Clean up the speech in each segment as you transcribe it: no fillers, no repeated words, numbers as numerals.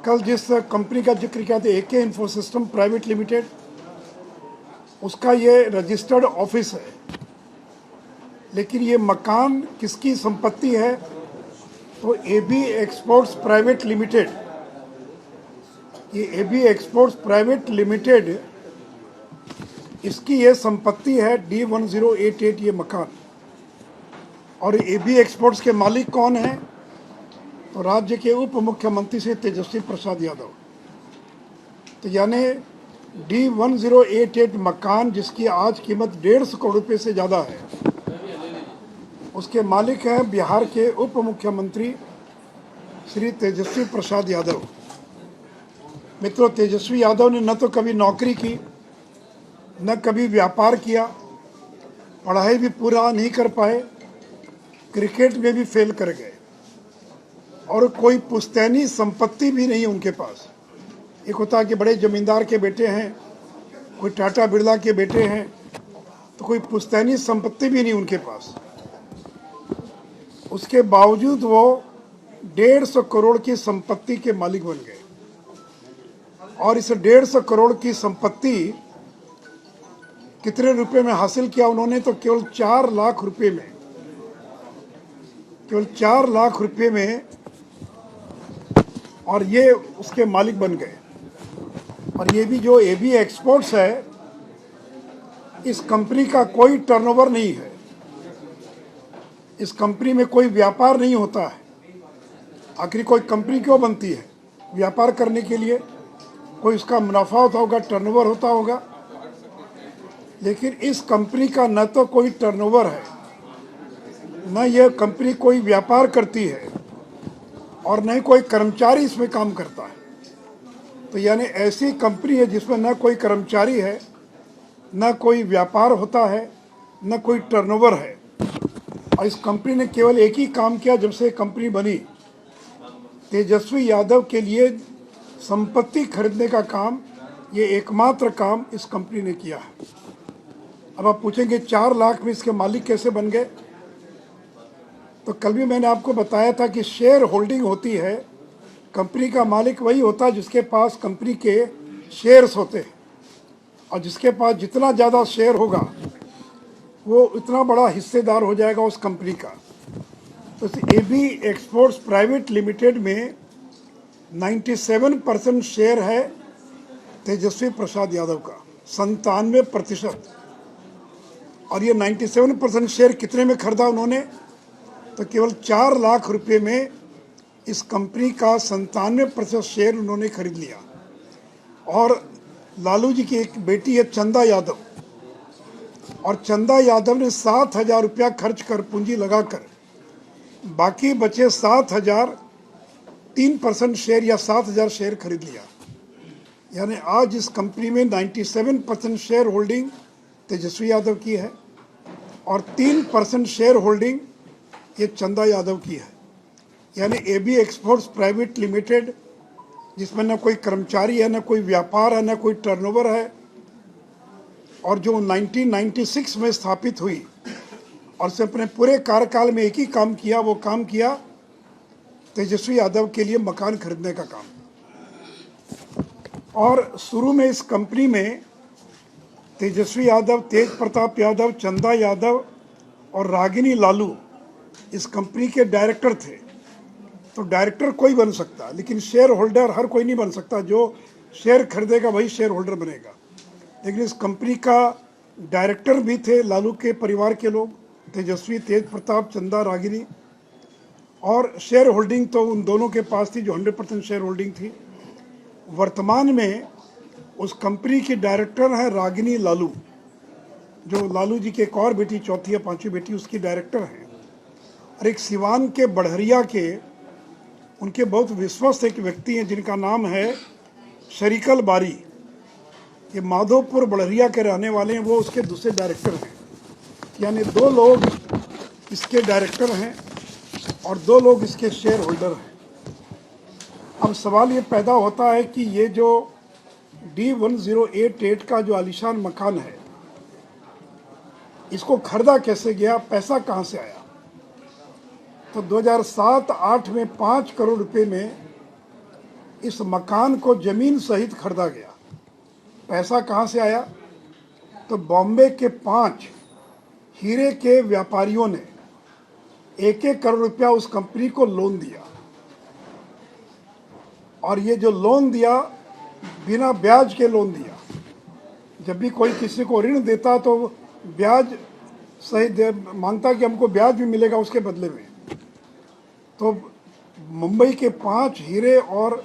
कल जिस कंपनी का जिक्र किया था AK इन्फोसिस्टम प्राइवेट लिमिटेड, उसका ये रजिस्टर्ड ऑफिस है, लेकिन ये मकान किसकी संपत्ति है? तो AB एक्सपोर्ट्स प्राइवेट लिमिटेड, ये AB एक्सपोर्ट्स प्राइवेट लिमिटेड, इसकी ये संपत्ति है D1088 ये मकान। और AB एक्सपोर्ट्स के मालिक कौन हैं? तो राज्य के उप मुख्यमंत्री श्री तेजस्वी प्रसाद यादव। तो यानी D1088 मकान जिसकी आज कीमत 150 करोड़ रुपये से ज़्यादा है, उसके मालिक हैं बिहार के उप मुख्यमंत्री श्री तेजस्वी प्रसाद यादव। मित्रों, तेजस्वी यादव ने न तो कभी नौकरी की, न कभी व्यापार किया, पढ़ाई भी पूरा नहीं कर पाए, क्रिकेट में भी फेल कर गए, और कोई पुश्तैनी संपत्ति भी नहीं उनके पास। एक होता है कि बड़े जमींदार के बेटे हैं, कोई टाटा बिरला के बेटे हैं, तो कोई पुश्तैनी संपत्ति भी नहीं उनके पास। उसके बावजूद वो 150 करोड़ की संपत्ति के मालिक बन गए। और इस 150 करोड़ की संपत्ति कितने रुपए में हासिल किया उन्होंने? तो केवल 4 लाख रुपए में, केवल 4 लाख रुपए में, और ये उसके मालिक बन गए। और ये भी जो AB एक्सपोर्ट्स है, इस कंपनी का कोई टर्नओवर नहीं है, इस कंपनी में कोई व्यापार नहीं होता है। आखिर कोई कंपनी क्यों बनती है? व्यापार करने के लिए। कोई उसका मुनाफा होता होगा, टर्नओवर होता होगा, लेकिन इस कंपनी का न तो कोई टर्नओवर है, न यह कंपनी कोई व्यापार करती है, और न ही कोई कर्मचारी इसमें काम करता है। तो यानी ऐसी कंपनी है जिसमें न कोई कर्मचारी है, न कोई व्यापार होता है, न कोई टर्नओवर है। और इस कंपनी ने केवल एक ही काम किया जब से कंपनी बनी, तेजस्वी यादव के लिए संपत्ति खरीदने का काम, ये एकमात्र काम इस कंपनी ने किया है। अब आप पूछेंगे 4 लाख में इसके मालिक कैसे बन गए? तो कल भी मैंने आपको बताया था कि शेयर होल्डिंग होती है। कंपनी का मालिक वही होता है जिसके पास कंपनी के शेयर्स होते हैं, और जिसके पास जितना ज़्यादा शेयर होगा वो उतना बड़ा हिस्सेदार हो जाएगा उस कंपनी का। तो इस AB एक्सपोर्ट्स प्राइवेट लिमिटेड में 97% शेयर है तेजस्वी प्रसाद यादव का, 97%। और ये 97% शेयर कितने में खरीदा उन्होंने? तो केवल 4 लाख रुपए में इस कंपनी का 97% शेयर उन्होंने खरीद लिया। और लालू जी की एक बेटी है चंदा यादव, और चंदा यादव ने 7,000 रुपया खर्च कर, पूंजी लगाकर, बाकी बचे 7,000 3% शेयर या 7,000 शेयर खरीद लिया। यानी आज इस कंपनी में 97% शेयर होल्डिंग तेजस्वी यादव की है, और 3% शेयर होल्डिंग ये चंदा यादव की है। यानी AB एक्सपोर्ट्स प्राइवेट लिमिटेड, जिसमें न कोई कर्मचारी है, न कोई व्यापार है, न कोई टर्नओवर है, और जो 1996 में स्थापित हुई, और उसने अपने पूरे कार्यकाल में एक ही काम किया, वो काम किया तेजस्वी यादव के लिए मकान खरीदने का काम। और शुरू में इस कंपनी में तेजस्वी यादव, तेज प्रताप यादव, चंदा यादव और रागिनी लालू इस कंपनी के डायरेक्टर थे। तो डायरेक्टर कोई बन सकता, लेकिन शेयर होल्डर हर कोई नहीं बन सकता। जो शेयर खरीदेगा वही शेयर होल्डर बनेगा। लेकिन इस कंपनी का डायरेक्टर भी थे लालू के परिवार के लोग, तेजस्वी, तेज प्रताप, चंदा, रागिनी। और शेयर होल्डिंग तो उन दोनों के पास थी जो 100% शेयर होल्डिंग थी। वर्तमान में उस कंपनी की डायरेक्टर है रागिनी लालू, जो लालू जी की एक और बेटी, चौथी या पांचवी बेटी, उसकी डायरेक्टर हैं। और एक सिवान के बढ़हरिया के उनके बहुत विश्वस्त एक व्यक्ति हैं जिनका नाम है शरीकल बारी। ये माधोपुर बढ़हरिया के रहने वाले हैं, वो उसके दूसरे डायरेक्टर हैं। यानी 2 लोग इसके डायरेक्टर हैं और 2 लोग इसके शेयर होल्डर हैं। अब सवाल ये पैदा होता है कि ये जो D1088 का जो आलीशान मकान है, इसको खरीदा कैसे गया, पैसा कहाँ से आया? तो 2007-8 में 5 करोड़ रुपए में इस मकान को जमीन सहित खरीदा गया। पैसा कहाँ से आया? तो बॉम्बे के 5 हीरे के व्यापारियों ने 1-1 करोड़ रुपया उस कंपनी को लोन दिया, और ये जो लोन दिया बिना ब्याज के लोन दिया। जब भी कोई किसी को ऋण देता तो ब्याज सहित मांगता कि हमको ब्याज भी मिलेगा उसके बदले में। तो मुंबई के 5 हीरे और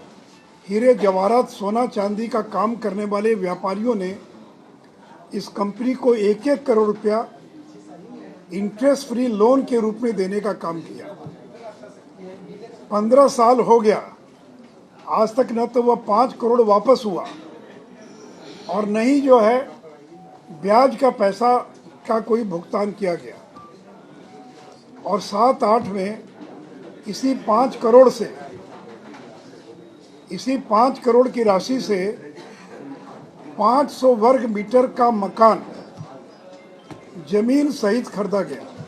हीरे जवाहरात सोना चांदी का काम करने वाले व्यापारियों ने इस कंपनी को 1-1 करोड़ रुपया इंटरेस्ट फ्री लोन के रूप में देने का काम किया। 15 साल हो गया, आज तक न तो वह 5 करोड़ वापस हुआ और न ही जो है ब्याज का पैसा का कोई भुगतान किया गया। और 7-8 में इसी 5 करोड़ से, इसी 5 करोड़ की राशि से 500 वर्ग मीटर का मकान जमीन सहित खरीदा गया।